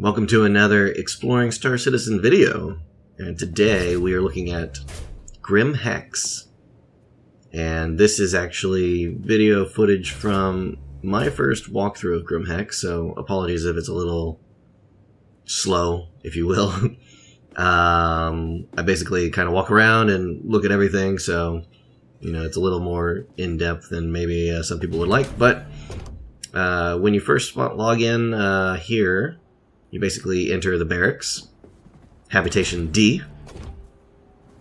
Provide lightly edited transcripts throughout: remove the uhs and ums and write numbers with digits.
Welcome to another Exploring Star Citizen video, and today we are looking at Grim Hex. And this is actually video footage from my first walkthrough of Grim Hex, so apologies if it's a little slow, if you will. I basically kind of walk around and look at everything, so it's a little more in-depth than maybe some people would like. But when you first log in here, you basically enter the barracks, Habitation D.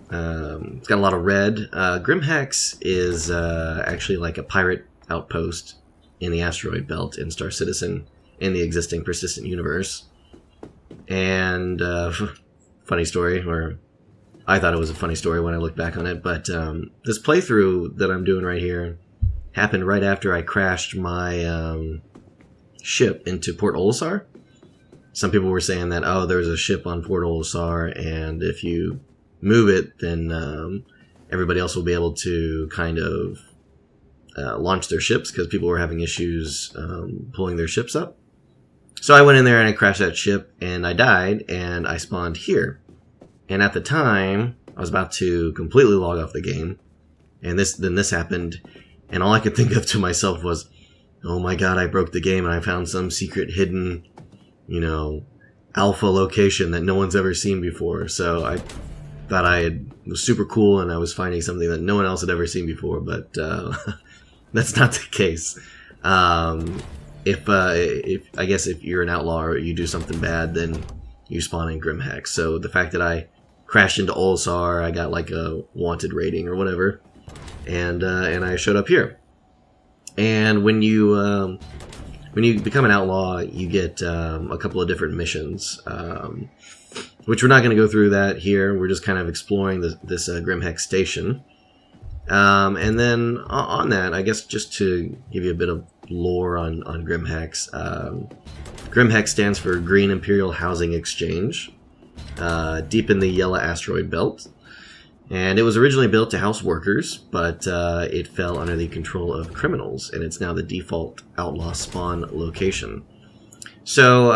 It's got a lot of red. Grim Hex is actually like a pirate outpost in the asteroid belt in Star Citizen in the existing persistent universe. And funny story, or I thought it was a funny story when I looked back on it, but this playthrough that I'm doing right here happened right after I crashed my ship into Port Olisar. Some people were saying that, oh, there's a ship on Port Olisar, and if you move it, then everybody else will be able to kind of launch their ships, because people were having issues pulling their ships up. So I went in there and I crashed that ship, and I died, and I spawned here. And at the time, I was about to completely log off the game, and then this happened, and all I could think of to myself was, oh my god, I broke the game, and I found some secret hidden alpha location that no one's ever seen before. So I thought was super cool, and I was finding something that no one else had ever seen before, but that's not the case. If I guess if you're an outlaw or you do something bad, then you spawn in Grim Hex. So the fact that I crashed into Olisar, I got like a wanted rating or whatever, and I showed up here. And when you become an outlaw, you get a couple of different missions, which we're not going to go through that here. We're just kind of exploring this Grim Hex station. And then on that, I guess just to give you a bit of lore on Grim Hex, Grim Hex stands for Green Imperial Housing Exchange, deep in the Yellow Asteroid Belt. And it was originally built to house workers, but it fell under the control of criminals, and it's now the default outlaw spawn location. So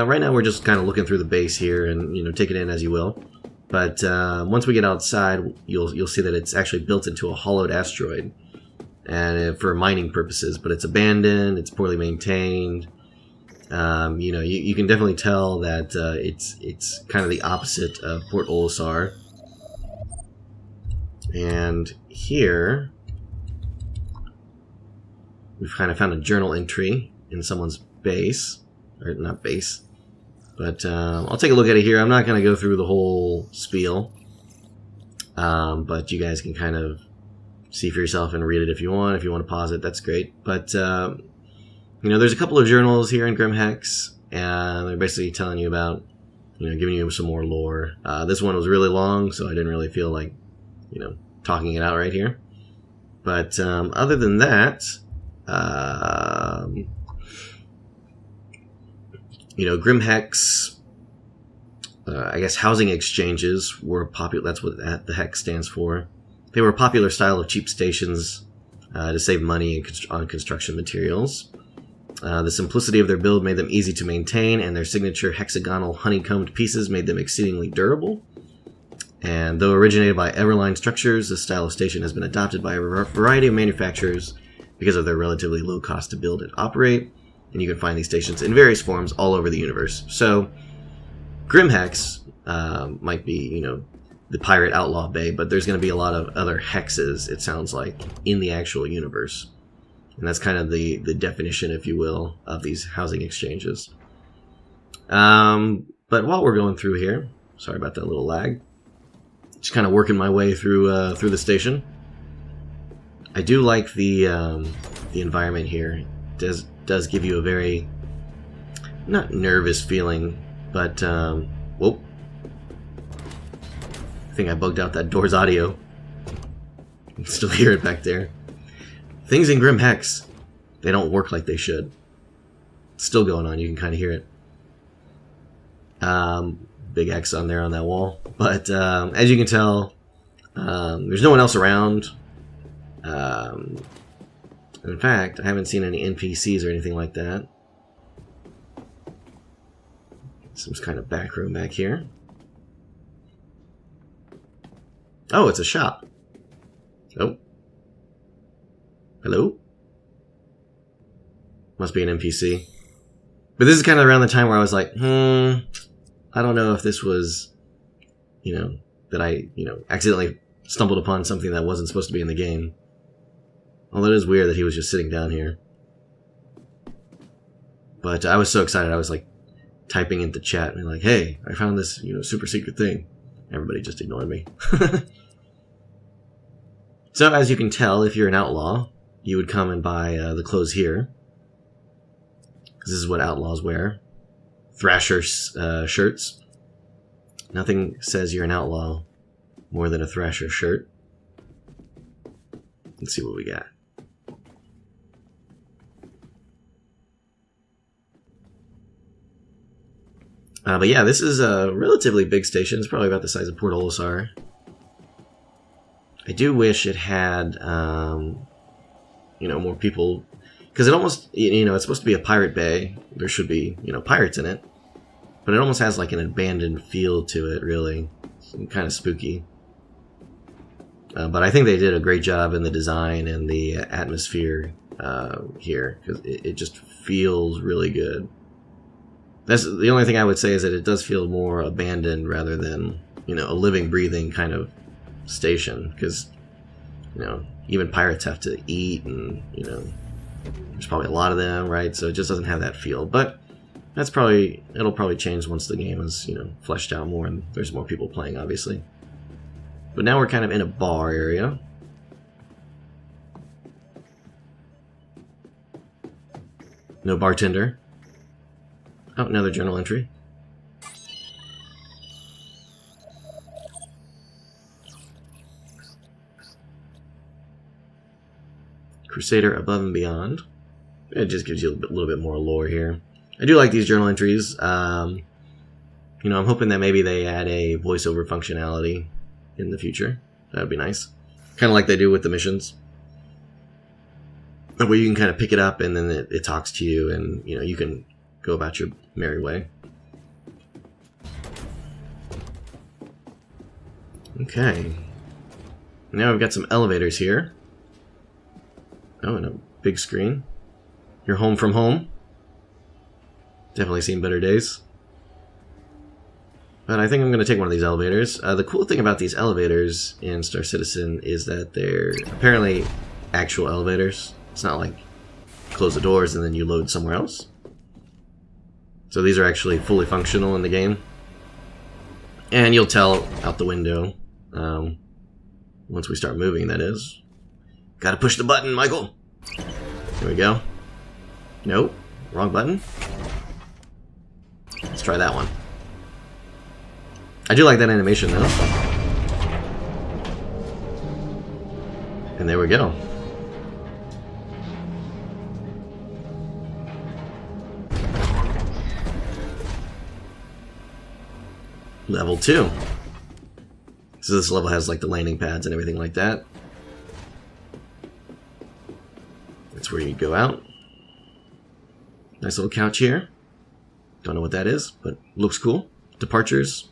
right now we're just kind of looking through the base here and take it in as you will. But once we get outside, you'll see that it's actually built into a hollowed asteroid, and for mining purposes. But it's abandoned, it's poorly maintained. You can definitely tell that it's kind of the opposite of Port Olisar. And here, we've kind of found a journal entry in someone's base. Or not base. But I'll take a look at it here. I'm not going to go through the whole spiel. But you guys can kind of see for yourself and read it if you want. If you want to pause it, that's great. But, there's a couple of journals here in Grim Hex. And they're basically telling you about, giving you some more lore. This one was really long, so I didn't really feel like talking it out right here. But other than that, Grim Hex, I guess housing exchanges were popular. That's what the hex stands for. They were a popular style of cheap stations to save money on construction materials. The simplicity of their build made them easy to maintain, and their signature hexagonal honeycombed pieces made them exceedingly durable. And though originated by Everline Structures, this style of station has been adopted by a variety of manufacturers because of their relatively low cost to build and operate. And you can find these stations in various forms all over the universe. So, Grim Hex might be, the pirate outlaw bay, but there's going to be a lot of other hexes, it sounds like, in the actual universe. And that's kind of the definition, if you will, of these housing exchanges. But while we're going through here, sorry about that little lag. Just kind of working my way through the station. I do like the environment here. It does give you a very not nervous feeling, but whoop! I think I bugged out that door's audio. You can still hear it back there. Things in Grim Hex, they don't work like they should. It's still going on. You can kind of hear it. Big X on there on that wall. But as you can tell, there's no one else around. In fact, I haven't seen any NPCs or anything like that. Some kind of back room back here. Oh, it's a shop. Oh. Hello? Must be an NPC. But this is kind of around the time where I was like, I don't know if this was, that I, accidentally stumbled upon something that wasn't supposed to be in the game. Although it is weird that he was just sitting down here. But I was so excited, I was like typing into chat and like, hey, I found this, super secret thing. Everybody just ignored me. So as you can tell, if you're an outlaw, you would come and buy the clothes here. This is what outlaws wear. Thrasher shirts. Nothing says you're an outlaw more than a Thrasher shirt. Let's see what we got. But yeah, this is a relatively big station. It's probably about the size of Port Olisar. I do wish it had, more people, because it almost, it's supposed to be a pirate bay. There should be, pirates in it, but it almost has like an abandoned feel to it, really. It's kind of spooky. But I think they did a great job in the design and the atmosphere here, because it just feels really good. That's the only thing I would say, is that it does feel more abandoned rather than, a living, breathing kind of station, because, even pirates have to eat, and, there's probably a lot of them, right? So it just doesn't have that feel. But it'll probably change once the game is, fleshed out more and there's more people playing, obviously. But now we're kind of in a bar area. No bartender. Oh, another journal entry. Crusader Above and Beyond. It just gives you a little bit more lore here. I do like these journal entries. I'm hoping that maybe they add a voiceover functionality in the future. That would be nice. Kind of like they do with the missions. Where you can kind of pick it up and then it talks to you, and you can go about your merry way. Okay. Now we've got some elevators here. Oh, and a big screen. You're home from home. Definitely seen better days. But I think I'm going to take one of these elevators. The cool thing about these elevators in Star Citizen is that they're apparently actual elevators. It's not like close the doors and then you load somewhere else. So these are actually fully functional in the game. And you'll tell out the window, once we start moving, that is. Gotta push the button, Michael! Here we go. Nope, wrong button. Let's try that one. I do like that animation, though. And there we go. Level 2. So this level has like the landing pads and everything like that. That's where you go out. Nice little couch here. Don't know what that is, but looks cool. Departures.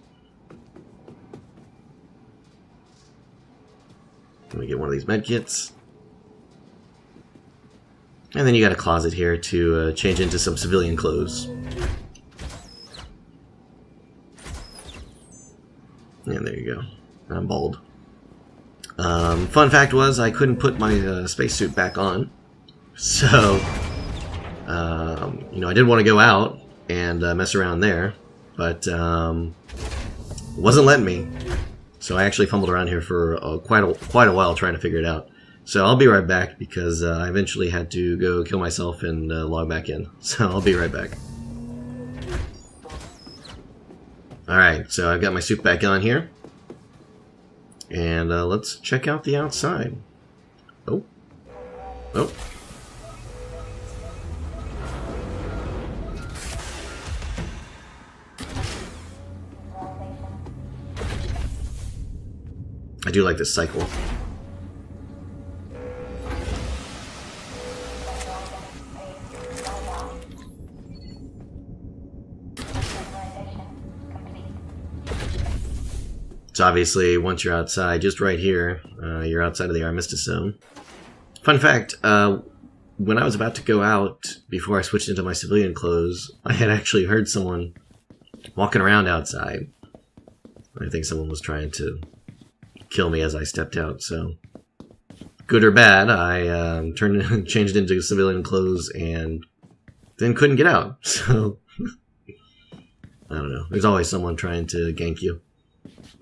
Let me get one of these med kits. And then you got a closet here to change into some civilian clothes. And there you go. I'm bald. Fun fact was, I couldn't put my spacesuit back on. So, I did want to go out and mess around there, but it wasn't letting me. So I actually fumbled around here for quite a while trying to figure it out. So I'll be right back, because I eventually had to go kill myself and log back in. So I'll be right back. Alright, so I've got my suit back on here. And let's check out the outside. Oh. Oh. I do like this cycle. So obviously, once you're outside, just right here, you're outside of the Armistice Zone. Fun fact, when I was about to go out, before I switched into my civilian clothes, I had actually heard someone walking around outside. I think someone was trying to kill me as I stepped out, so... Good or bad, I changed into civilian clothes and then couldn't get out, so... I don't know. There's always someone trying to gank you.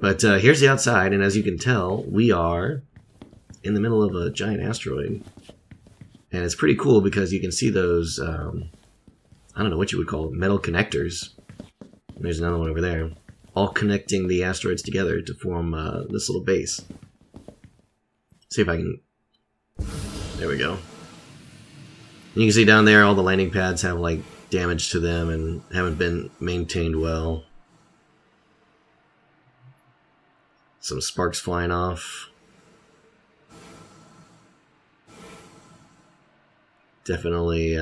But here's the outside, and as you can tell, we are in the middle of a giant asteroid. And it's pretty cool because you can see those, I don't know what you would call them, metal connectors. There's another one over there. All connecting the asteroids together to form this little base. See if I can... There we go. And you can see down there all the landing pads have like damage to them and haven't been maintained well. Some sparks flying off. Definitely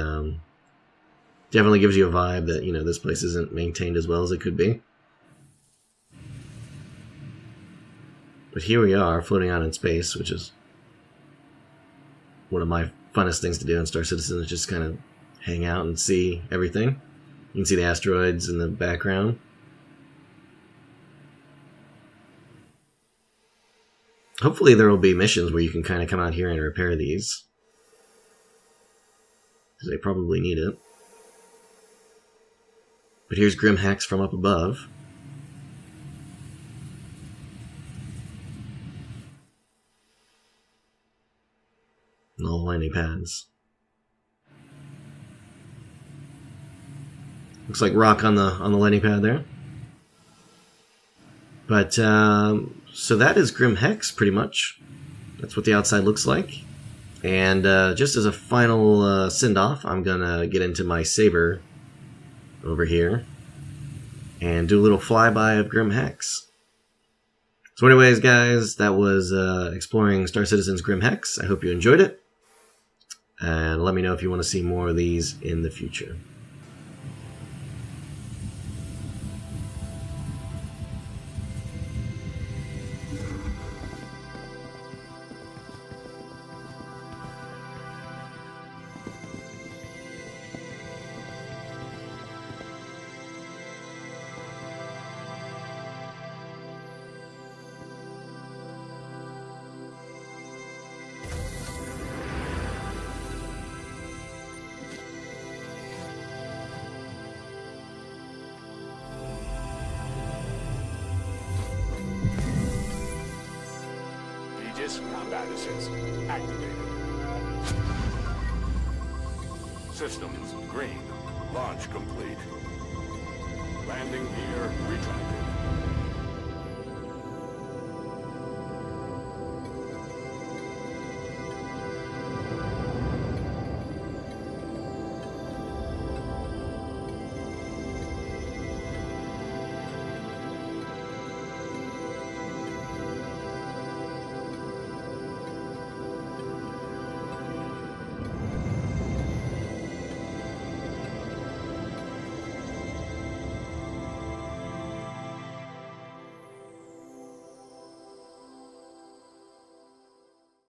gives you a vibe that, you know, this place isn't maintained as well as it could be. But here we are, floating out in space, which is one of my funnest things to do in Star Citizen, is just kind of hang out and see everything. You can see the asteroids in the background. Hopefully there will be missions where you can kind of come out here and repair these. Because they probably need it. But here's Grim Hex from up above. And all the landing pads. Looks like rock on the landing pad there. But so that is Grim Hex pretty much. That's what the outside looks like. And just as a final send-off, I'm gonna get into my saber over here and do a little flyby of Grim Hex. So anyways, guys, that was exploring Star Citizen's Grim Hex. I hope you enjoyed it. And let me know if you want to see more of these in the future. Combat assist activated. Systems green. Launch complete. Landing gear retracted.